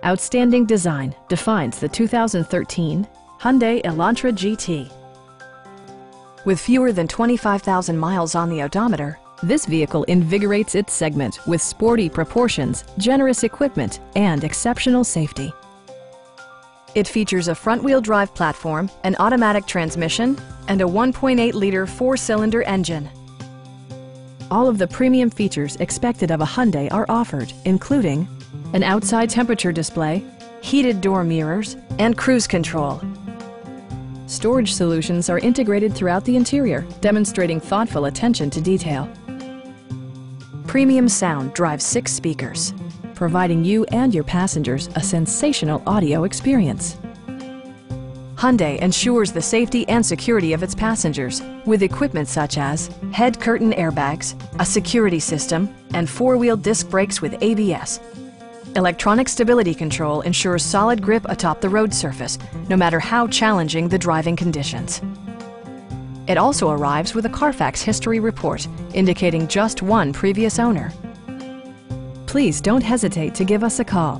Outstanding design defines the 2013 Hyundai Elantra GT. With fewer than 25,000 miles on the odometer, this vehicle invigorates its segment with sporty proportions, generous equipment, and exceptional safety. It features a front-wheel drive platform, an automatic transmission, and a 1.8-liter four-cylinder engine. All of the premium features expected of a Hyundai are offered, including an outside temperature display, heated door mirrors, and cruise control. Storage solutions are integrated throughout the interior, demonstrating thoughtful attention to detail. Premium sound drives 6 speakers, providing you and your passengers a sensational audio experience. Hyundai ensures the safety and security of its passengers with equipment such as head curtain airbags, a security system, and 4-wheel disc brakes with ABS. Electronic stability control ensures solid grip atop the road surface, no matter how challenging the driving conditions. It also arrives with a Carfax history report, indicating just one previous owner. Please don't hesitate to give us a call.